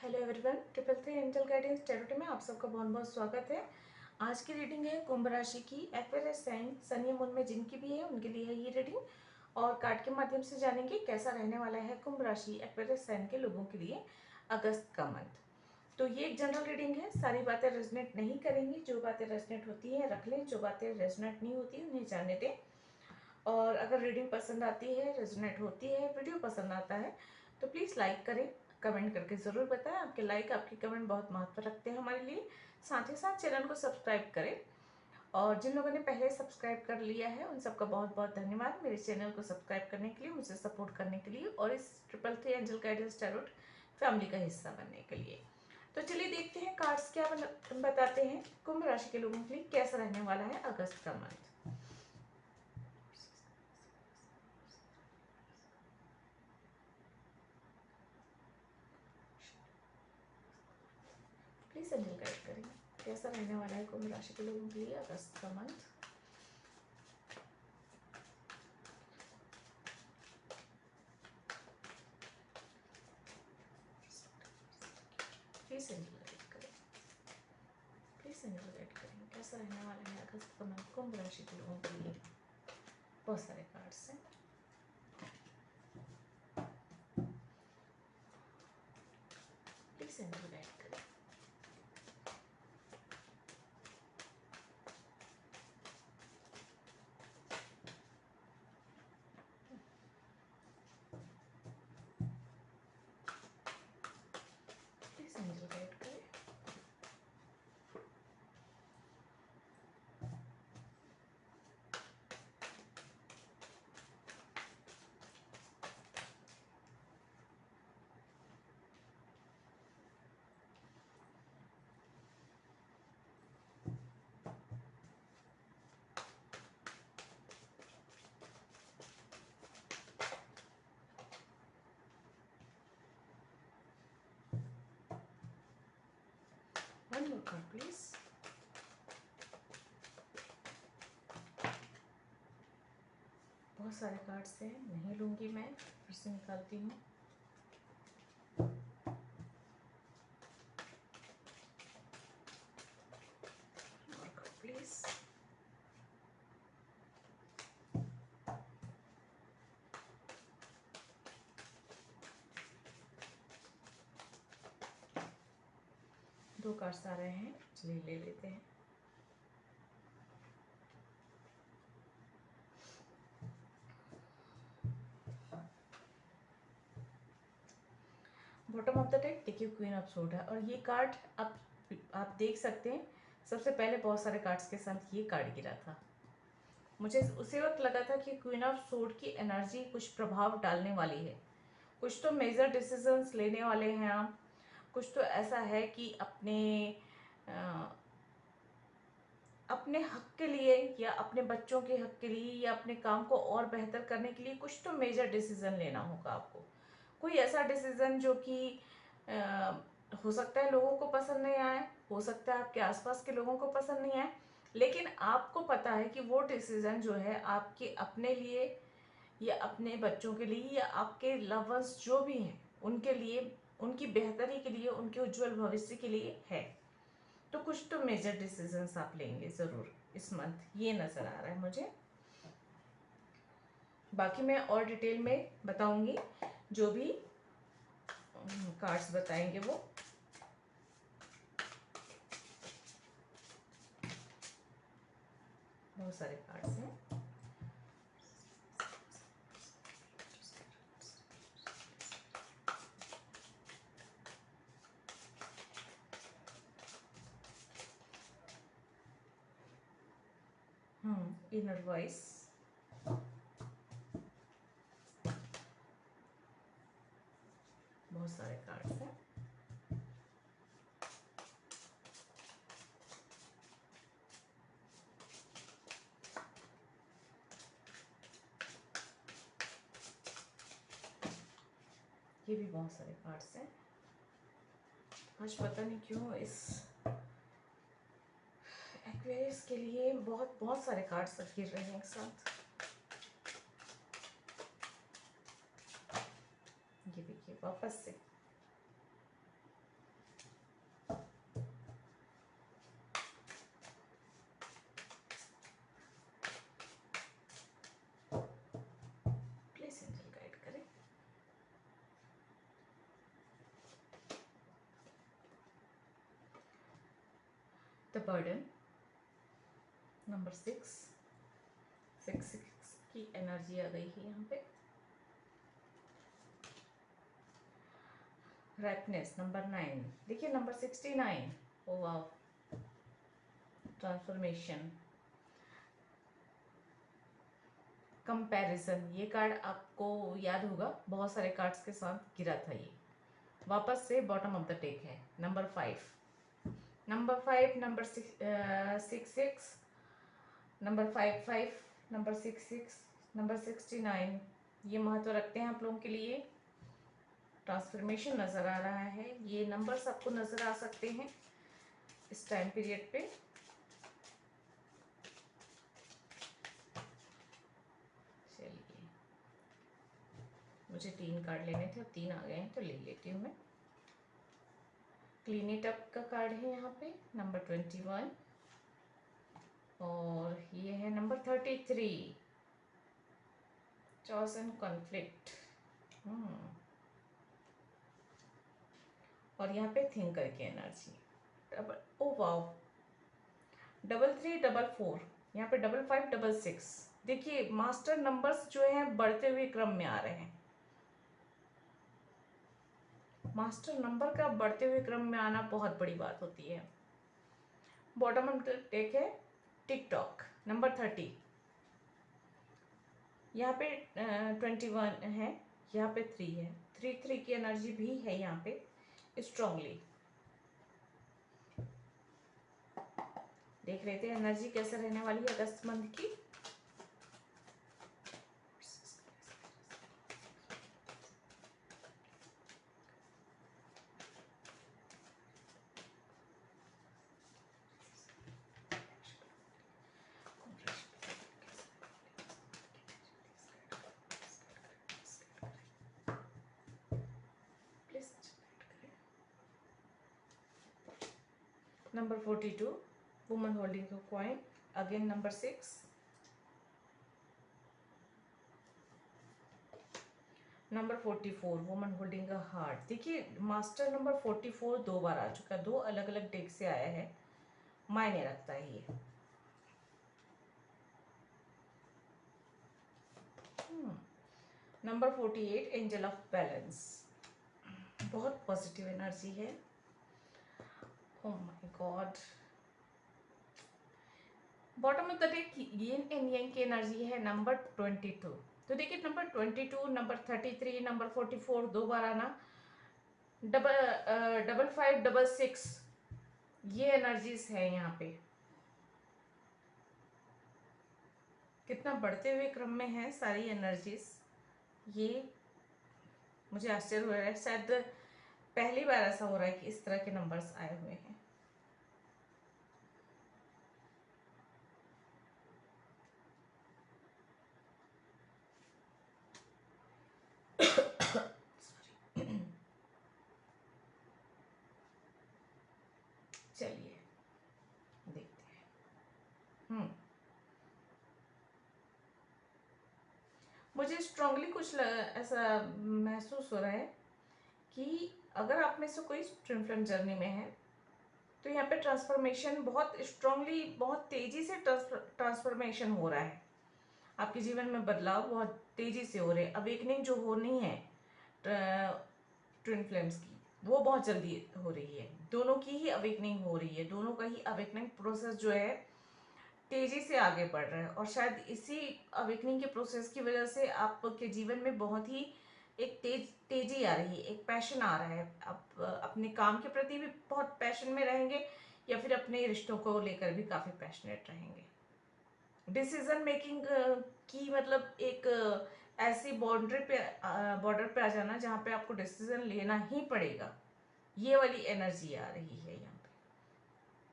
Hello everyone, triple three angel guidance tarot में आप सबका बहुत बहुत स्वागत है। आज की रीडिंग है कुंभ राशि की। एक्वेरियस साइन सन या मून में जिनकी भी है उनके लिए है ये रीडिंग। और कार्ड के माध्यम से जानेंगे कैसा रहने वाला है कुंभ राशि एक्वेरियस साइन के लोगों के लिए अगस्त का मंथ। तो ये एक जनरल रीडिंग है, सारी बातें रेजोनेट नहीं करेंगी। जो बातें रेजोनेट होती हैं रख लें, जो बातें रेजोनेट नहीं होती उन्हें जाने दें। और अगर रीडिंग पसंद आती है, रेजोनेट होती है, वीडियो पसंद आता है तो प्लीज़ लाइक करें, कमेंट करके ज़रूर बताएं। आपके लाइक, आपके कमेंट बहुत महत्व रखते हैं हमारे लिए। साथ ही साथ चैनल को सब्सक्राइब करें। और जिन लोगों ने पहले सब्सक्राइब कर लिया है उन सबका बहुत बहुत धन्यवाद मेरे चैनल को सब्सक्राइब करने के लिए, मुझे सपोर्ट करने के लिए और इस triple three angel guidance tarot family का हिस्सा बनने के लिए। तो चलिए देखते हैं कार्ड्स क्या बताते हैं कुंभ राशि के लोगों के लिए कैसा रहने वाला है अगस्त का मंथ। प्लीज एंजल गाइड करें कैसा रहने वाला है कुंभ राशि के लोगों के लिए अगस्त का मंथ। प्लीज एंजल गाइड करें, प्लीज एंजल गाइड करें कैसा रहने वाला है अगस्त का मंथ कुंभ राशि के लोगों के लिए। बहुत सारे कार्ड्स हैं। प्लीज एंजल गाइड करें। प्लीज एंजल गाइड करें। One more card please. बहुत सारे कार्ड्स हैं, नहीं लूंगी मैं, फिर से निकालती हूँ। और कार्ड प्लीज। दो कार्ड्स आ रहे हैं, चलिए ले लेते हैं। बॉटम ऑफ द डेक देखिए क्वीन ऑफ सोर्ड है और ये कार्ड आप देख सकते हैं। सबसे पहले बहुत सारे कार्ड्स के साथ ये कार्ड गिरा था। मुझे उसी वक्त लगा था कि क्वीन ऑफ सोर्ड की एनर्जी कुछ प्रभाव डालने वाली है। कुछ तो मेजर डिसीजंस लेने वाले हैं आप। कुछ तो ऐसा है कि अपने हक के लिए या अपने बच्चों के हक के लिए या अपने काम को और बेहतर करने के लिए कुछ तो मेजर डिसीजन लेना होगा आपको। कोई ऐसा डिसीजन जो कि हो सकता है लोगों को पसंद नहीं आए, हो सकता है आपके आसपास के लोगों को पसंद नहीं आए, लेकिन आपको पता है कि वो डिसीजन जो है आपके अपने लिए या अपने बच्चों के लिए या आपके लवर्स जो भी हैं उनके लिए, उनकी बेहतरी के लिए, उनके उज्जवल भविष्य के लिए है। तो कुछ तो मेजर डिसीजंस आप लेंगे ज़रूर इस मंथ, ये नज़र आ रहा है मुझे। बाकी मैं और डिटेल में बताऊंगी, जो भी कार्ड्स बताएंगे वो। बहुत सारे कार्ड्स हैं। इनर वॉइस, बहुत सारे कार्ड्स हैं। ये भी बहुत सारे कार्ड्स हैं। आज पता नहीं क्यों इस एक्वेरियस के लिए बहुत बहुत सारे कार्ड्स गिर रहे हैं एक साथ। ये देखिए वापस से द बर्डन, नंबर 6 की एनर्जी आ गई है यहाँ पे। रैपनेस नंबर 9, देखिए number 69, oh wow, transformation, comparison, ये कार्ड आपको याद होगा बहुत सारे कार्ड्स के साथ गिरा था ये, वापस से बॉटम ऑफ द टेक है। Number 5, number 6, number 5, number 6, number 69, ये महत्व रखते हैं आप लोगों के लिए। ट्रांसफॉर्मेशन नज़र आ रहा है, ये नंबर्स आपको नज़र आ सकते हैं इस टाइम पीरियड पे। चलिए, मुझे 3 कार्ड लेने थे, अब 3 आ गए हैं तो ले लेती हूँ मैं। क्लीन इट अप का कार्ड है यहाँ पे, नंबर 21, और ये है नंबर 33, चॉइस एंड कॉन्फ्लिक्ट। और यहाँ पे थिंकर की एनर्जी, ओ वाओ, 3344, यहाँ पे 5566। देखिए मास्टर नंबर्स जो हैं बढ़ते हुए क्रम में आ रहे हैं। मास्टर नंबर का बढ़ते हुए क्रम में आना बहुत बड़ी बात होती है। बॉटम ऑफ द टेक है टिकटॉक, नंबर 30, यहाँ पे 21 है, यहाँ पे 3 है, 3 की एनर्जी भी है यहाँ पे स्ट्रांगली। देख रहे थे एनर्जी कैसे रहने वाली है अगस्त मंथ की। Number 42, woman holding a coin, again number 6, number 44, woman holding a heart. देखिए मास्टर नंबर 44 2 बार आ चुका है, 2 अलग अलग डेक से आया है, मायने रखता है ये। नंबर 48, एंजल ऑफ बैलेंस, बहुत पॉजिटिव एनर्जी है। Oh my God, bottom of the deck yin and yang की एनर्जी है नंबर 22। तो देखिए नंबर 22, नंबर 33, नंबर 44 2 बार आना, 5566, ये एनर्जीज है यहाँ पे। कितना बढ़ते हुए क्रम में है सारी एनर्जीज, ये मुझे आश्चर्य हो रहा है। शायद पहली बार ऐसा हो रहा है कि इस तरह के नंबर्स आए हुए हैं। चलिए देखते हैं। मुझे स्ट्रांगली कुछ ऐसा महसूस हो रहा है कि अगर आप में से कोई ट्विन फ्लेम जर्नी में है तो यहाँ पे ट्रांसफॉर्मेशन बहुत स्ट्रांगली, बहुत तेजी से ट्रांसफॉर्मेशन हो रहा है। आपके जीवन में बदलाव बहुत तेजी से हो रहे हैं। अवेकनिंग जो होनी है ट्विन फ्लेम्स की, वो बहुत जल्दी हो रही है। दोनों की ही अवेकनिंग हो रही है, दोनों का ही अवेकनिंग प्रोसेस जो है तेजी से आगे बढ़ रहा है। और शायद इसी अवेकनिंग के प्रोसेस की वजह से आपके जीवन में बहुत ही एक तेजी आ रही है, एक पैशन आ रहा है। आप अपने काम के प्रति भी बहुत पैशन में रहेंगे, या फिर अपने रिश्तों को लेकर भी काफ़ी पैशनेट रहेंगे। डिसीजन मेकिंग की मतलब एक ऐसी बॉर्डर पे आ जाना जहाँ पे आपको डिसीजन लेना ही पड़ेगा, ये वाली एनर्जी आ रही है यहाँ पे।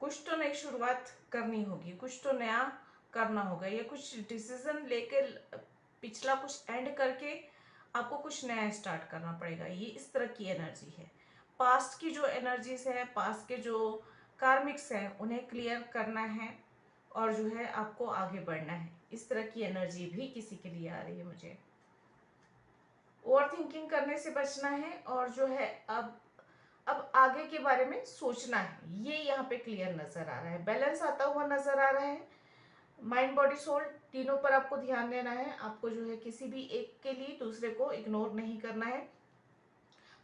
कुछ तो नई शुरुआत करनी होगी, कुछ तो नया करना होगा, या कुछ डिसीजन लेकर पिछला कुछ एंड करके आपको कुछ नया स्टार्ट करना पड़ेगा। ये इस तरह की एनर्जी है। पास्ट की जो एनर्जीज है, पास्ट के जो कार्मिक्स हैं, उन्हें क्लियर करना है और जो है आपको आगे बढ़ना है। इस तरह की एनर्जी भी किसी के लिए आ रही है मुझे। ओवर थिंकिंग करने से बचना है, और जो है अब अब आगे के बारे में सोचना है, ये यहाँ पे क्लियर नजर आ रहा है। बैलेंस आता हुआ नजर आ रहा है। माइंड बॉडी सोल तीनों पर आपको ध्यान देना है। आपको जो है किसी भी एक के लिए दूसरे को इग्नोर नहीं करना है।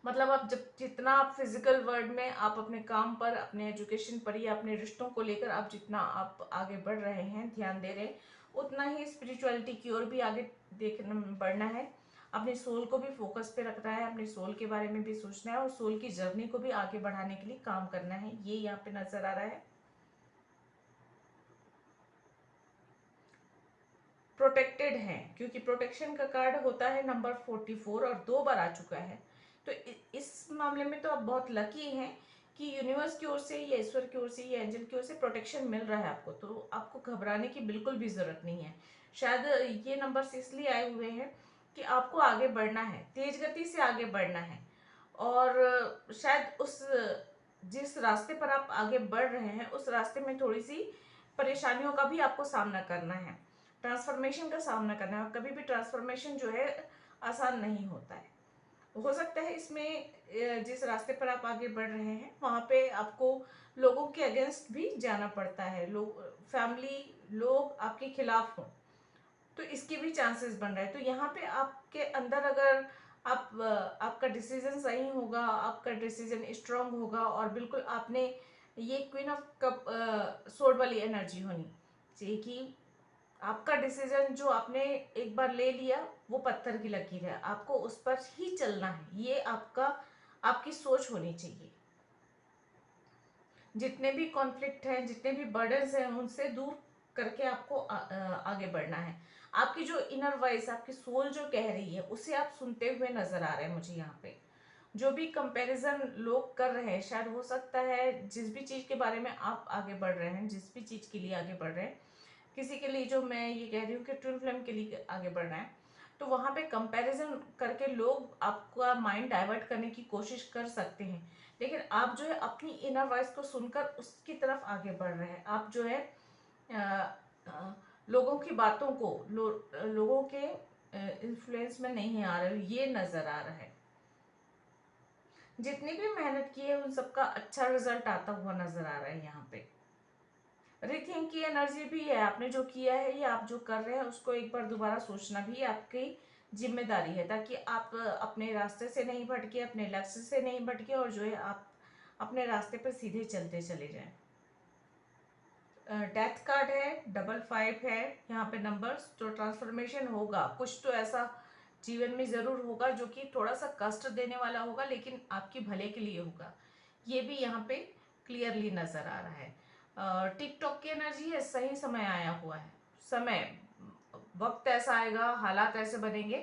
मतलब आप जब जितना आप फिजिकल वर्ल्ड में आप अपने काम पर, अपने एजुकेशन पर या अपने रिश्तों को लेकर आप जितना आप आगे बढ़ रहे हैं, ध्यान दे रहे हैं, उतना ही स्पिरिचुअलिटी की ओर भी आगे देखना बढ़ना है। अपने सोल को भी फोकस पे रखना है, अपने सोल के बारे में भी सोचना है और सोल की जर्नी को भी आगे बढ़ाने के लिए काम करना है। ये यहाँ पे नजर आ रहा है। प्रोटेक्टेड हैं, क्योंकि प्रोटेक्शन का कार्ड होता है नंबर 44 और 2 बार आ चुका है। तो इस मामले में तो आप बहुत लकी हैं कि यूनिवर्स की ओर से या ईश्वर की ओर से या एंजल की ओर से प्रोटेक्शन मिल रहा है आपको। तो आपको घबराने की बिल्कुल भी जरूरत नहीं है। शायद ये नंबर्स इसलिए आए हुए हैं कि आपको आगे बढ़ना है, तेज गति से आगे बढ़ना है। और शायद उस जिस रास्ते पर आप आगे बढ़ रहे हैं उस रास्ते में थोड़ी सी परेशानियों का भी आपको सामना करना है, ट्रांसफॉर्मेशन का सामना करना है। और कभी भी ट्रांसफॉर्मेशन जो है आसान नहीं होता है। हो सकता है इसमें जिस रास्ते पर आप आगे बढ़ रहे हैं वहां पे आपको लोगों के अगेंस्ट भी जाना पड़ता है, लोग, फैमिली, लोग आपके खिलाफ हों, तो इसके भी चांसेस बन रहे हैं। तो यहाँ पे आपके अंदर अगर आपका डिसीजन सही होगा, आपका डिसीजन स्ट्रांग होगा और बिल्कुल आपने ये क्वीन ऑफ कप सोर्ड वाली एनर्जी होनी चाहिए कि आपका डिसीजन जो आपने एक बार ले लिया वो पत्थर की लकीर है, आपको उस पर ही चलना है। ये आपकी सोच होनी चाहिए। जितने भी कॉन्फ्लिक्ट हैं, जितने भी बर्डन्स हैं, उनसे दूर करके आपको आगे बढ़ना है। आपकी जो इनर वॉइस, आपकी सोल जो कह रही है उसे आप सुनते हुए नजर आ रहे हैं मुझे यहाँ पे। जो भी कंपैरिजन लोग कर रहे हैं, शायद हो सकता है जिस भी चीज के बारे में आप आगे बढ़ रहे हैं, जिस भी चीज के लिए आगे बढ़ रहे हैं, किसी के लिए, जो मैं ये कह रही हूँ कि ट्विन फ्लेम के लिए आगे बढ़ रहे हैं, तो वहां पे कंपैरिजन करके लोग आपका माइंड डाइवर्ट करने की कोशिश कर सकते हैं। लेकिन आप जो है अपनी इनर वॉइस को सुनकर उसकी तरफ आगे बढ़ रहे हैं। आप जो है अ, अ, लोगों की बातों को, लोगों के इन्फ्लुएंस में नहीं आ रहे हो, ये नजर आ रहा है। जितनी भी मेहनत की है उन सबका अच्छा रिजल्ट आता हुआ नजर आ रहा है यहाँ पे। रीथिंक की एनर्जी भी है। आपने जो किया है या आप जो कर रहे हैं उसको एक बार दोबारा सोचना भी आपकी जिम्मेदारी है, ताकि आप अपने रास्ते से नहीं भटके, अपने लक्ष्य से नहीं भटके और जो है आप अपने रास्ते पर सीधे चलते चले जाएं। डेथ कार्ड है, डबल 5 है यहाँ पे नंबर्स। तो ट्रांसफॉर्मेशन होगा, कुछ तो ऐसा जीवन में जरूर होगा जो कि थोड़ा सा कष्ट देने वाला होगा, लेकिन आपके भले के लिए होगा। ये भी यहाँ पे क्लियरली नजर आ रहा है। टिकटॉक की एनर्जी है, सही समय आया हुआ है। समय, वक्त ऐसा आएगा, हालात ऐसे बनेंगे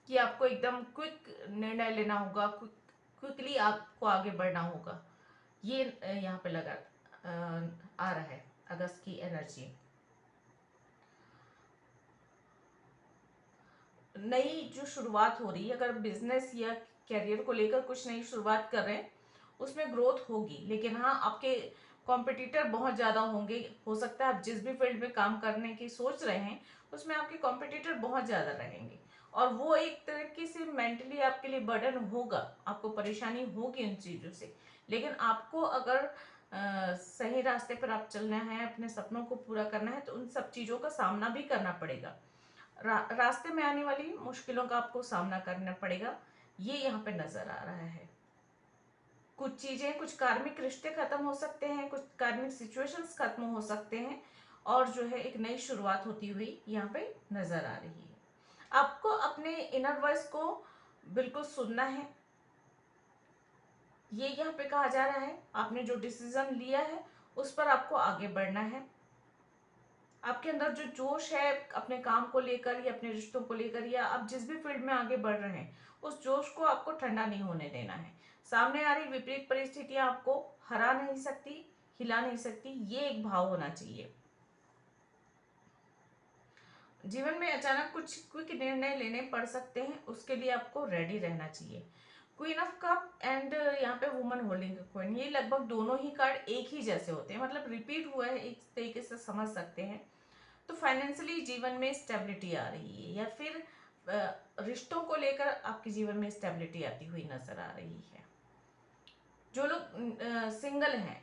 कि आपको एकदम क्विक निर्णय लेना होगा, क्विकली आपको आगे बढ़ना होगा। ये यहाँ पे लगा आ रहा है अगस्त की एनर्जी। नई जो शुरुआत हो रही है, अगर बिजनेस या करियर को लेकर कुछ नई शुरुआत कर रहे हैं, उसमें ग्रोथ होगी। लेकिन हाँ, आपके कॉम्पिटिटर बहुत ज़्यादा होंगे। हो सकता है आप जिस भी फील्ड में काम करने की सोच रहे हैं उसमें आपके कॉम्पिटिटर बहुत ज़्यादा रहेंगे, और वो एक तरीके से मेंटली आपके लिए बर्डन होगा, आपको परेशानी होगी उन चीज़ों से। लेकिन आपको अगर सही रास्ते पर आप चलना है, अपने सपनों को पूरा करना है, तो उन सब चीज़ों का सामना भी करना पड़ेगा। रास्ते में आने वाली मुश्किलों का आपको सामना करना पड़ेगा, ये यहाँ पे नजर आ रहा है। कुछ चीजें, कुछ कार्मिक रिश्ते खत्म हो सकते हैं, कुछ कार्मिक सिचुएशंस खत्म हो सकते हैं, और जो है एक नई शुरुआत होती हुई यहाँ पे नजर आ रही है। आपको अपने इनर वॉइस को बिल्कुल सुनना है। ये यहाँ पे कहा जा रहा है, आपने जो डिसीजन लिया है उस पर आपको आगे बढ़ना है। आपके अंदर जो जोश है अपने काम को लेकर या अपने रिश्तों को लेकर, या आप जिस भी फील्ड में आगे बढ़ रहे हैं, उस जोश को आपको ठंडा नहीं होने देना है। सामने आ रही विपरीत परिस्थितियां आपको हरा नहीं सकती, हिला नहीं सकती, ये एक भाव होना चाहिए। जीवन में अचानक कुछ क्विक निर्णय लेने पड़ सकते हैं, उसके लिए आपको रेडी रहना चाहिए। क्वीन ऑफ कप एंड यहाँ पे वुमन होल्डिंग कॉइन, ये लगभग दोनों ही कार्ड एक ही जैसे होते हैं, मतलब रिपीट हुआ है, एक तरीके से समझ सकते हैं। तो फाइनेंशियली जीवन में स्टेबिलिटी आ रही है, या फिर रिश्तों को लेकर आपके जीवन में स्टेबिलिटी आती हुई नजर आ रही है। जो लोग सिंगल हैं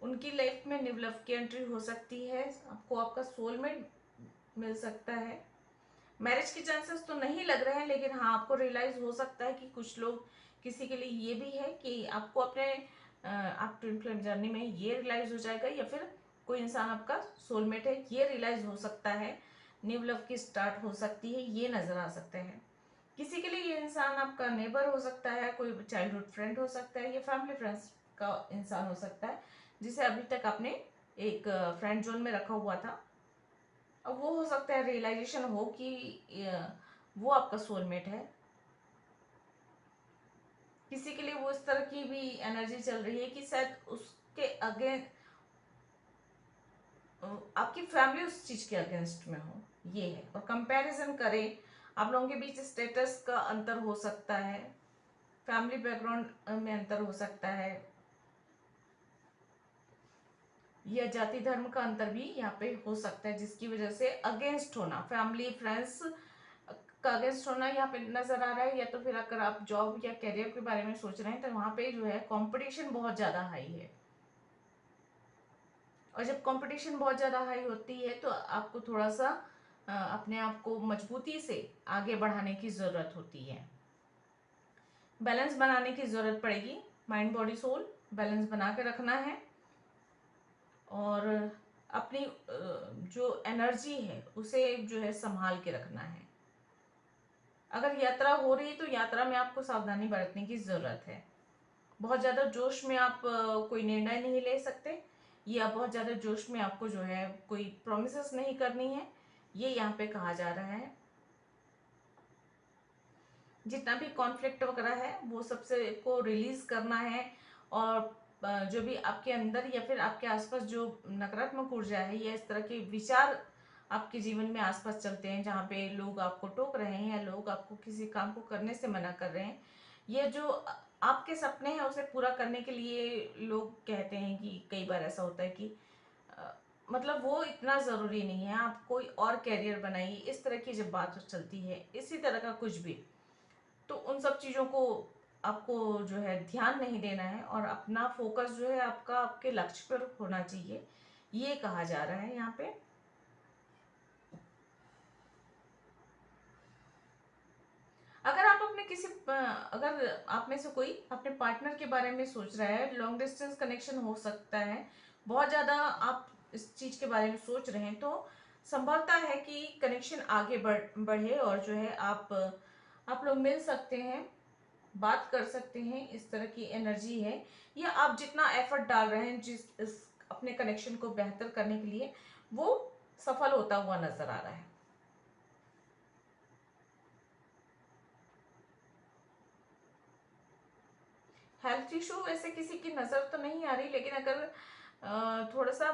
उनकी लाइफ में न्यू लव की एंट्री हो सकती है, आपको आपका सोलमेट मिल सकता है। मैरिज के चांसेस तो नहीं लग रहे हैं, लेकिन हाँ आपको रियलाइज हो सकता है कि कुछ लोग, किसी के लिए ये भी है कि आपको अपने आप ट्विन फ्लेम जर्नी में ये रियलाइज हो जाएगा, या फिर कोई इंसान आपका सोलमेट है ये रियलाइज हो सकता है, न्यू लव की स्टार्ट हो सकती है, ये नजर आ सकते हैं। किसी के लिए ये इंसान आपका नेबर हो सकता है, कोई चाइल्डहुड फ्रेंड हो सकता है, या फैमिली फ्रेंड्स का इंसान हो सकता है जिसे अभी तक आपने एक फ्रेंड जोन में रखा हुआ था। अब वो हो सकता है रियलाइजेशन हो कि वो आपका सोलमेट है। किसी के लिए वो इस तरह की भी एनर्जी चल रही है कि शायद उसके अगेंस्ट, आपकी फैमिली उस चीज के अगेंस्ट में हो, ये है। और कंपैरिजन करें, आप लोगों के बीच स्टेटस का अंतर हो सकता है, फैमिली बैकग्राउंड में अंतर हो सकता है, या जाति धर्म का अंतर भी यहाँ पे हो सकता है, जिसकी वजह से अगेंस्ट होना, फैमिली फ्रेंड्स का अगेंस्ट होना यहाँ पे नजर आ रहा है। या तो फिर अगर आप जॉब या करियर के बारे में सोच रहे हैं तो वहां पे जो है कंपटीशन बहुत ज्यादा हाई है, और जब कंपटीशन बहुत ज़्यादा हाई होती है तो आपको थोड़ा सा अपने आप को मजबूती से आगे बढ़ाने की ज़रूरत होती है, बैलेंस बनाने की ज़रूरत पड़ेगी। माइंड बॉडी सोल बैलेंस बना के रखना है, और अपनी जो एनर्जी है उसे जो है संभाल के रखना है। अगर यात्रा हो रही है तो यात्रा में आपको सावधानी बरतने की ज़रूरत है। बहुत ज़्यादा जोश में आप कोई निर्णय नहीं ले सकते, या बहुत ज़्यादा जोश में आपको जो है कोई प्रोमिसेस नहीं करनी है, ये यहाँ पे कहा जा रहा है। जितना भी कॉन्फ्लिक्ट वगैरह है वो सबसे को रिलीज करना है, और जो भी आपके अंदर या फिर आपके आसपास जो नकारात्मक ऊर्जा है या इस तरह के विचार आपके जीवन में आसपास चलते हैं, जहाँ पे लोग आपको टोक रहे हैं या लोग आपको किसी काम को करने से मना कर रहे हैं, ये जो आपके सपने हैं उसे पूरा करने के लिए लोग कहते हैं कि कई बार ऐसा होता है कि मतलब वो इतना ज़रूरी नहीं है, आप कोई और कैरियर बनाइए, इस तरह की जब बात चलती है इसी तरह का कुछ भी, तो उन सब चीज़ों को आपको जो है ध्यान नहीं देना है, और अपना फोकस जो है आपका आपके लक्ष्य पर होना चाहिए, ये कहा जा रहा है यहाँ पे। अगर आप अपने किसी अगर आप में से कोई अपने पार्टनर के बारे में सोच रहा है, लॉन्ग डिस्टेंस कनेक्शन हो सकता है, बहुत ज़्यादा आप इस चीज़ के बारे में सोच रहे हैं, तो संभवता है कि कनेक्शन आगे बढ़े, और जो है आप लोग मिल सकते हैं, बात कर सकते हैं, इस तरह की एनर्जी है। या आप जितना एफर्ट डाल रहे हैं इस अपने कनेक्शन को बेहतर करने के लिए, वो सफल होता हुआ नजर आ रहा है। हेल्थ इशू वैसे किसी की नज़र तो नहीं आ रही, लेकिन अगर थोड़ा सा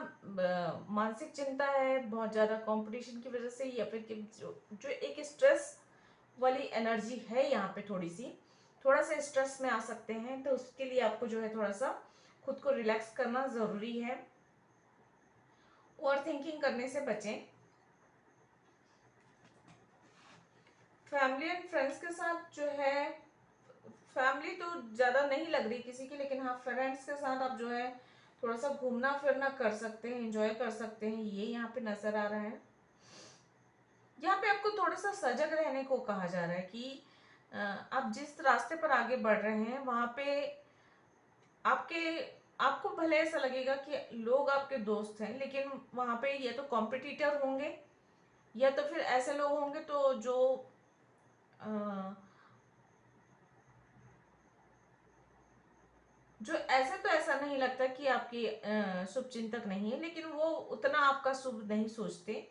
मानसिक चिंता है बहुत ज़्यादा कंपटीशन की वजह से, या फिर जो एक स्ट्रेस वाली एनर्जी है यहाँ पे, थोड़ा सा स्ट्रेस में आ सकते हैं, तो उसके लिए आपको जो है थोड़ा सा खुद को रिलैक्स करना ज़रूरी है। ओवर थिंकिंग करने से बचें। फैमिली एंड फ्रेंड्स के साथ जो है, फैमिली तो ज़्यादा नहीं लग रही किसी की, लेकिन हाँ फ्रेंड्स के साथ आप जो है थोड़ा सा घूमना फिरना कर सकते हैं, एंजॉय कर सकते हैं, ये यहाँ पे नज़र आ रहा है। यहाँ पे आपको थोड़ा सा सजग रहने को कहा जा रहा है कि आप जिस रास्ते पर आगे बढ़ रहे हैं वहाँ पे आपके आपको भले ऐसा लगेगा कि लोग आपके दोस्त हैं, लेकिन वहाँ पे या तो कॉम्पिटिटर होंगे, या तो फिर ऐसे लोग होंगे तो जो अ, जो ऐसे तो ऐसा नहीं लगता कि आपके शुभ चिंतक नहीं है, लेकिन वो उतना आपका शुभ नहीं सोचते,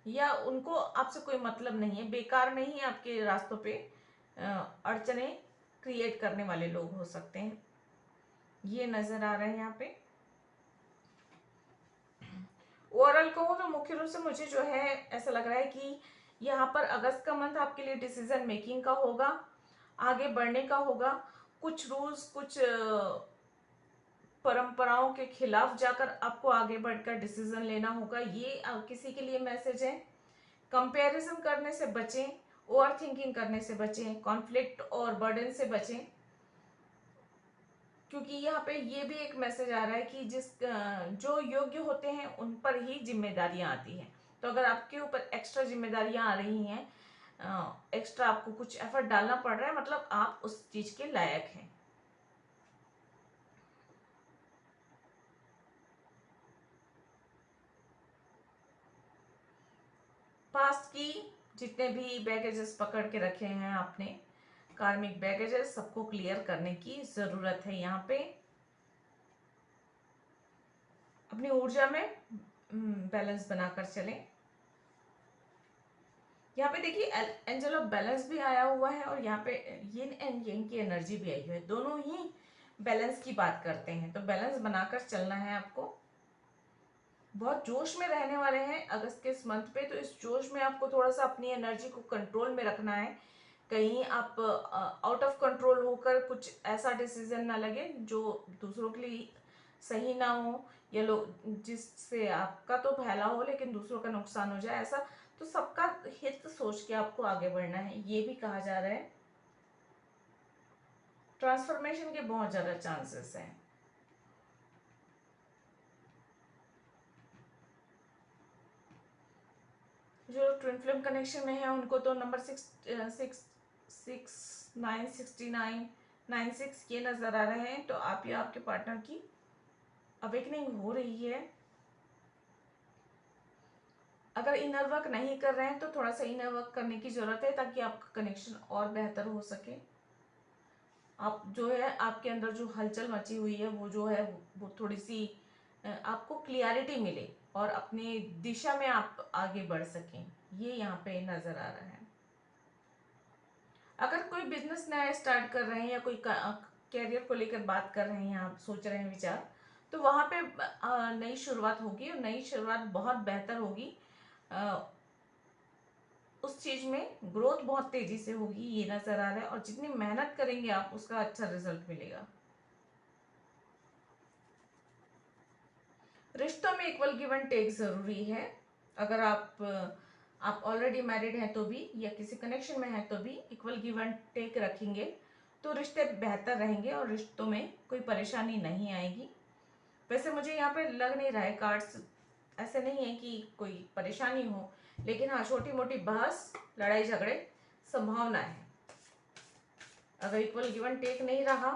या उनको आपसे कोई मतलब नहीं है, बेकार में ही आपके रास्तों पे अड़चने क्रिएट करने वाले लोग हो सकते हैं, ये नजर आ रहा है यहाँ पे। ओवरऑल कहूँ तो मुख्य रूप से मुझे जो है ऐसा लग रहा है कि यहाँ पर अगस्त का मंथ आपके लिए डिसीजन मेकिंग का होगा, आगे बढ़ने का होगा, कुछ रूल्स, कुछ परंपराओं के खिलाफ जाकर आपको आगे बढ़कर डिसीजन लेना होगा, ये किसी के लिए मैसेज है। कंपैरिजन करने से बचें, ओवर थिंकिंग करने से बचें, कॉन्फ्लिक्ट और बर्डन से बचें, क्योंकि यहाँ पे ये भी एक मैसेज आ रहा है कि जो योग्य होते हैं उन पर ही जिम्मेदारियां आती हैं। तो अगर आपके ऊपर एक्स्ट्रा जिम्मेदारियां आ रही हैं, एक्स्ट्रा आपको कुछ एफर्ट डालना पड़ रहा है, मतलब आप उस चीज के लायक हैं। पास्ट की जितने भी बैगेजेस पकड़ के रखे हैं आपने, कार्मिक बैगेजेस, सबको क्लियर करने की जरूरत है। यहाँ पे अपनी ऊर्जा में बैलेंस बनाकर चलें। यहाँ पे देखिए एंजल ऑफ बैलेंस भी आया हुआ है और यहाँ पे यिन एंड यांग की एनर्जी भी आई हुई है। दोनों ही बैलेंस की बात करते हैं, तो बैलेंस बनाकर चलना है आपको। बहुत जोश में रहने वाले हैं अगस्त के इस मंथ पे, तो इस जोश में आपको थोड़ा सा अपनी एनर्जी को कंट्रोल में रखना है। कहीं आप आउट ऑफ कंट्रोल होकर कुछ ऐसा डिसीजन ना लगे जो दूसरों के लिए सही ना हो, या लोग जिससे आपका तो भला हो लेकिन दूसरों का नुकसान हो जाए, ऐसा। तो सबका हित सोच के आपको आगे बढ़ना है, ये भी कहा जा रहा है। ट्रांसफॉर्मेशन के बहुत ज्यादा चांसेस हैं। जो ट्विन फ्लेम कनेक्शन में है उनको तो नंबर 669 ये नजर आ रहे हैं। तो आप या आपके पार्टनर की अवेकनिंग हो रही है। अगर इनर वर्क नहीं कर रहे हैं तो थोड़ा सा इनर वर्क करने की जरूरत है, ताकि आपका कनेक्शन और बेहतर हो सके। आप जो है, आपके अंदर जो हलचल मची हुई है वो जो है वो थोड़ी सी आपको क्लियरिटी मिले और अपनी दिशा में आप आगे बढ़ सकें, ये यहाँ पे नजर आ रहा है। अगर कोई बिजनेस नया स्टार्ट कर रहे हैं या कोई कैरियर को लेकर बात कर रहे हैं, आप सोच रहे हैं विचार, तो वहां पे नई शुरुआत होगी और नई शुरुआत बहुत बेहतर होगी। उस चीज में ग्रोथ बहुत तेजी से होगी, ये नजर आ रहा है। और जितनी मेहनत करेंगे आप, उसका अच्छा रिजल्ट मिलेगा। रिश्तों में इक्वल गिव एंड टेक जरूरी है। अगर आप ऑलरेडी मैरिड हैं तो भी, या किसी कनेक्शन में हैं तो भी, इक्वल गिव एंड टेक रखेंगे तो रिश्ते बेहतर रहेंगे और रिश्तों में कोई परेशानी नहीं आएगी। वैसे मुझे यहाँ पे लग नहीं रहा है, कार्ड्स ऐसे नहीं है कि कोई परेशानी हो, लेकिन हाँ, छोटी मोटी बहस, लड़ाई झगड़े संभावना है। अगर इक्वल गिव एंड टेक नहीं रहा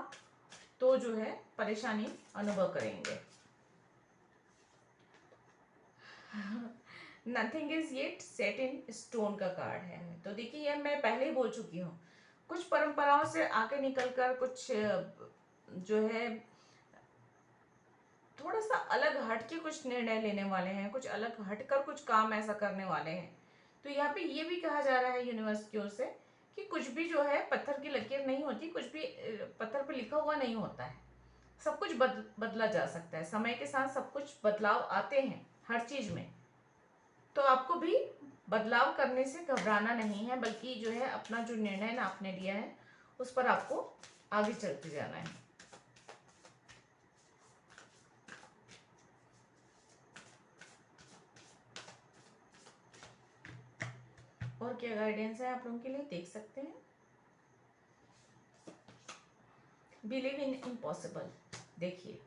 तो जो है परेशानी अनुभव करेंगे। Nothing is yet set in stone का कार्ड है। तो देखिए, ये मैं पहले ही बोल चुकी हूँ, कुछ परंपराओं से आगे निकलकर कुछ जो है थोड़ा सा अलग हट के कुछ निर्णय लेने वाले हैं, कुछ अलग हटकर कुछ काम ऐसा करने वाले हैं। तो यहाँ पे ये भी कहा जा रहा है यूनिवर्स की ओर से कि कुछ भी जो है पत्थर की लकीर नहीं होती, कुछ भी पत्थर पे लिखा हुआ नहीं होता है। सब कुछ बदला जा सकता है, समय के साथ सब कुछ बदलाव आते हैं हर चीज में। तो आपको भी बदलाव करने से घबराना नहीं है, बल्कि जो है अपना जो निर्णय ना आपने लिया है उस पर आपको आगे चलते जाना है। और क्या गाइडेंस है आप लोगों के लिए, देख सकते हैं। Believe in impossible. देखिए,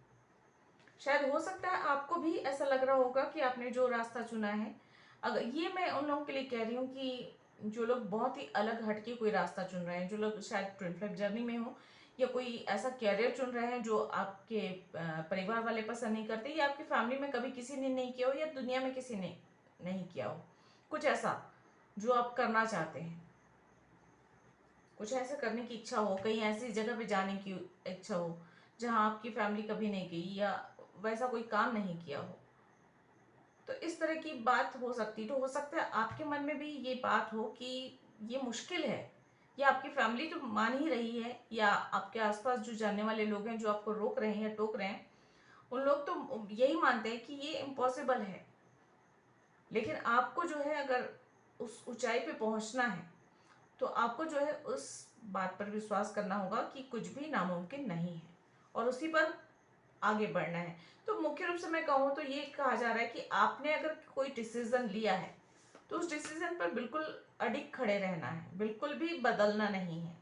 शायद हो सकता है आपको भी ऐसा लग रहा होगा कि आपने जो रास्ता चुना है, अगर ये मैं उन लोगों के लिए कह रही हूँ कि जो लोग बहुत ही अलग हटके कोई रास्ता चुन रहे हैं, जो लोग शायद ट्विन फ्लेम जर्नी में हो, या कोई ऐसा कैरियर चुन रहे हैं जो आपके परिवार वाले पसंद नहीं करते, या आपकी फैमिली में कभी किसी ने नहीं किया हो, या दुनिया में किसी ने नहीं किया हो, कुछ ऐसा जो आप करना चाहते हैं, कुछ ऐसा करने की इच्छा हो, कहीं ऐसी जगह पे जाने की इच्छा हो जहाँ आपकी फैमिली कभी नहीं गई, या वैसा कोई काम नहीं किया हो, तो इस तरह की बात हो सकती। तो हो सकता है आपके मन में भी ये बात हो कि ये मुश्किल है, या आपकी फैमिली तो मान ही रही है, या आपके आसपास जो जानने वाले लोग हैं जो आपको रोक रहे हैं या टोक रहे हैं, उन लोग तो यही मानते हैं कि ये इम्पॉसिबल है। लेकिन आपको जो है, अगर उस ऊंचाई पे पहुंचना है, तो आपको जो है उस बात पर विश्वास करना होगा कि कुछ भी नामुमकिन नहीं है, और उसी पर आगे बढ़ना है। तो मुख्य रूप से मैं कहूँ तो ये कहा जा रहा है कि आपने अगर कोई डिसीजन लिया है तो उस डिसीजन पर बिल्कुल अडिग खड़े रहना है, बिल्कुल भी बदलना नहीं है।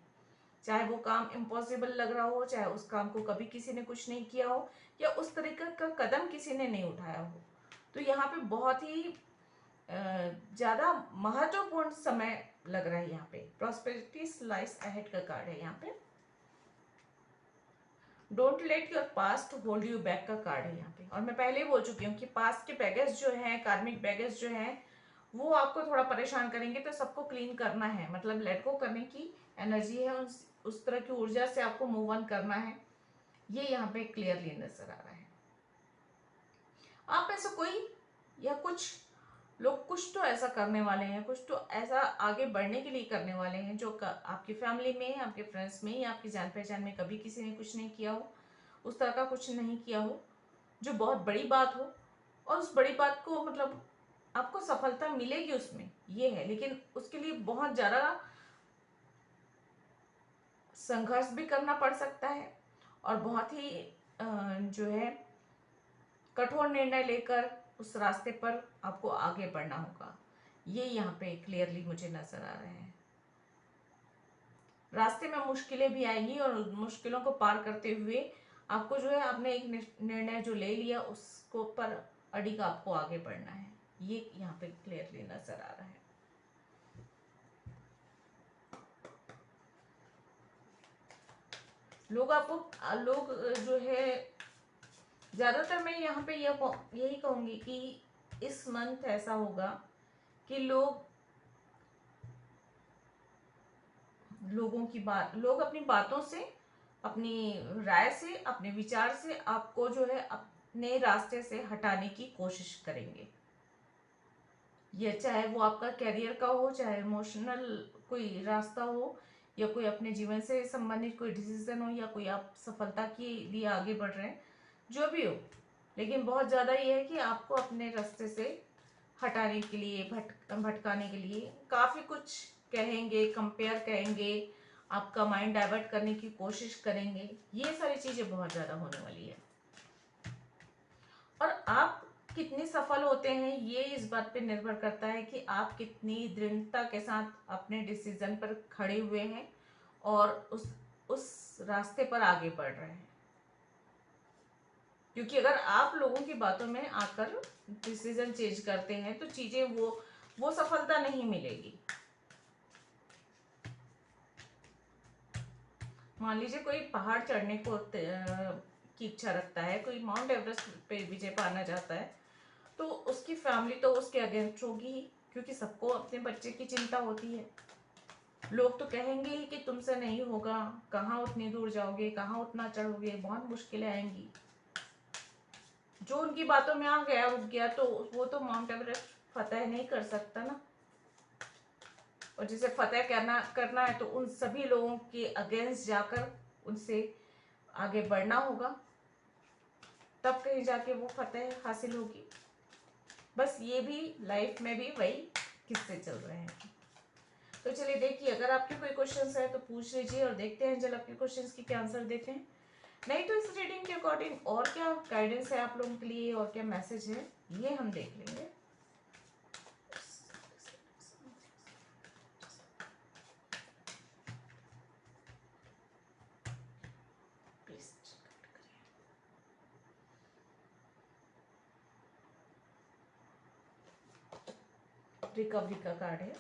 चाहे वो काम इम्पॉसिबल लग रहा हो, चाहे उस काम को कभी किसी ने कुछ नहीं किया हो, या उस तरीके का कदम किसी ने नहीं उठाया हो। तो यहाँ पे बहुत ही ज़्यादा महत्वपूर्ण समय लग रहा है। यहाँ पे प्रॉस्पेरिटी लाइज अहेड का कार्ड है। यहाँ पे don't let your past hold you back का कार्ड है यहाँ पे। और मैं पहले ही बोल चुकी हूँ कि पास्ट के बैगेज जो है, कार्मिक बैगेज जो है, वो आपको थोड़ा परेशान करेंगे। तो सबको क्लीन करना है, मतलब लेट गो करने की एनर्जी है। उस तरह की ऊर्जा से आपको मूव ऑन करना है। ये यहाँ पे क्लियरली नजर आ रहा है। आप में से कोई या कुछ लोग कुछ तो ऐसा करने वाले हैं, कुछ तो ऐसा आगे बढ़ने के लिए करने वाले हैं जो आपकी फैमिली में, आपके फ्रेंड्स में या आपकी जान पहचान में कभी किसी ने कुछ नहीं किया हो, उस तरह का कुछ नहीं किया हो जो बहुत बड़ी बात हो। और उस बड़ी बात को मतलब आपको सफलता मिलेगी उसमें, ये है। लेकिन उसके लिए बहुत ज़्यादा संघर्ष भी करना पड़ सकता है और बहुत ही जो है कठोर निर्णय लेकर उस रास्ते पर आपको आगे बढ़ना होगा। ये यहाँ पे क्लियरली मुझे नजर आ रहे हैं। रास्ते में मुश्किलें भी आएंगी और मुश्किलों को पार करते हुए आपको जो है, आपने एक निर्णय जो ले लिया उसको पर अडिग आपको आगे बढ़ना है। ये यहाँ पे क्लियरली नजर आ रहा है। लोग जो है, ज्यादातर मैं यहाँ पे यही कहूंगी कि इस मंथ ऐसा होगा कि लोग अपनी बातों से, अपनी राय से, अपने विचार से आपको जो है अपने रास्ते से हटाने की कोशिश करेंगे। ये चाहे वो आपका कैरियर का हो, चाहे इमोशनल कोई रास्ता हो, या कोई अपने जीवन से संबंधित कोई डिसीजन हो, या कोई आप सफलता के लिए आगे बढ़ रहे हैं, जो भी हो। लेकिन बहुत ज़्यादा ये है कि आपको अपने रास्ते से हटाने के लिए, भटकाने के लिए काफ़ी कुछ कहेंगे, कंपेयर कहेंगे, आपका माइंड डाइवर्ट करने की कोशिश करेंगे। ये सारी चीज़ें बहुत ज़्यादा होने वाली है। और आप कितनी सफल होते हैं ये इस बात पे निर्भर करता है कि आप कितनी दृढ़ता के साथ अपने डिसीजन पर खड़े हुए हैं और उस रास्ते पर आगे बढ़ रहे हैं। क्योंकि अगर आप लोगों की बातों में आकर डिसीजन चेंज करते हैं तो चीजें वो सफलता नहीं मिलेगी। मान लीजिए कोई पहाड़ चढ़ने को की इच्छा रखता है, कोई माउंट एवरेस्ट पे विजय पाना चाहता है, तो उसकी फैमिली तो उसके अगेंस्ट होगी ही, क्योंकि सबको अपने बच्चे की चिंता होती है। लोग तो कहेंगे ही कि तुमसे नहीं होगा, कहाँ उतनी दूर जाओगे, कहाँ उतना चढ़ोगे, बहुत मुश्किलें आएंगी। जो उनकी बातों में आ गया, रुक गया, तो वो तो माउंट एवरेस्ट फतेह नहीं कर सकता ना। और जिसे फतेह करना है तो उन सभी लोगों के अगेंस्ट जाकर उनसे आगे बढ़ना होगा, तब कहीं जाके वो फतेह हासिल होगी। बस ये भी लाइफ में भी वही किस्से चल रहे हैं। तो चलिए देखिए, अगर आपके कोई क्वेश्चंस है तो पूछ लीजिए और देखते हैं जल आपके क्वेश्चंस की क्या आंसर देते हैं। नहीं तो इस रीडिंग के अकॉर्डिंग और क्या गाइडेंस है आप लोगों के लिए और क्या मैसेज है ये हम देख लेंगे। रिकवरी का कार्ड है,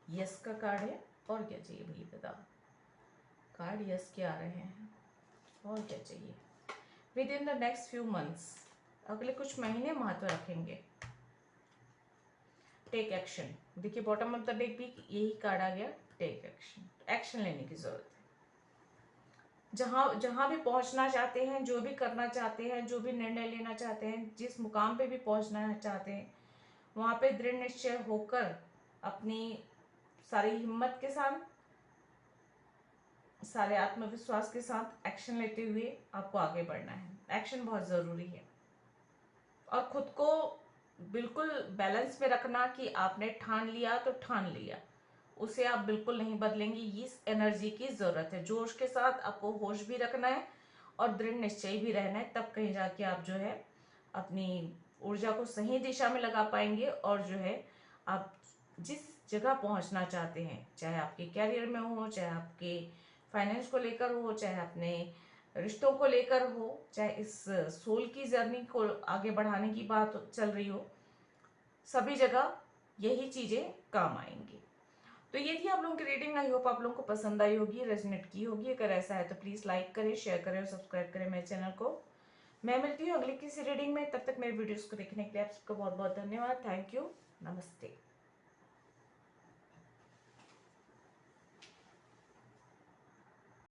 यस का कार्ड है, और क्या चाहिए भैया बता। कार्ड यस के आ रहे हैं, और क्या चाहिए। With in the next few months, अगले कुछ महीने महत्व रखेंगे। टेक एक्शन, देखिए बॉटम ऑफ द डेक भी यही कार्ड आ गया, टेक एक्शन, एक्शन लेने की जरूरत है। जहाँ जहाँ भी पहुँचना चाहते हैं, जो भी करना चाहते हैं, जो भी निर्णय लेना चाहते हैं, जिस मुकाम पे भी पहुँचना चाहते हैं, वहाँ पे दृढ़ निश्चय होकर अपनी सारी हिम्मत के साथ, सारे आत्मविश्वास के साथ एक्शन लेते हुए आपको आगे बढ़ना है। एक्शन बहुत ज़रूरी है और खुद को बिल्कुल बैलेंस में रखना कि आपने ठान लिया तो ठान लिया, उसे आप बिल्कुल नहीं बदलेंगे। इस एनर्जी की ज़रूरत है। जोश के साथ आपको होश भी रखना है और दृढ़ निश्चय भी रहना है, तब कहीं जाके आप जो है अपनी ऊर्जा को सही दिशा में लगा पाएंगे और जो है आप जिस जगह पहुंचना चाहते हैं, चाहे आपके कैरियर में हो, चाहे आपके फाइनेंस को लेकर हो, चाहे अपने रिश्तों को लेकर हो, चाहे इस सोल की जर्नी को आगे बढ़ाने की बात चल रही हो, सभी जगह यही चीज़ें काम आएंगी। तो ये थी आप लोगों की रीडिंग। आई होप आप लोगों को पसंद आई होगी, रेजोनेट की होगी। अगर ऐसा है तो प्लीज़ लाइक करें, शेयर करें और सब्सक्राइब करें मेरे चैनल को। मैं मिलती हूँ अगली किसी रीडिंग में। तब तक मेरे वीडियोस को देखने के लिए आप सबका बहुत बहुत धन्यवाद। Thank you. नमस्ते।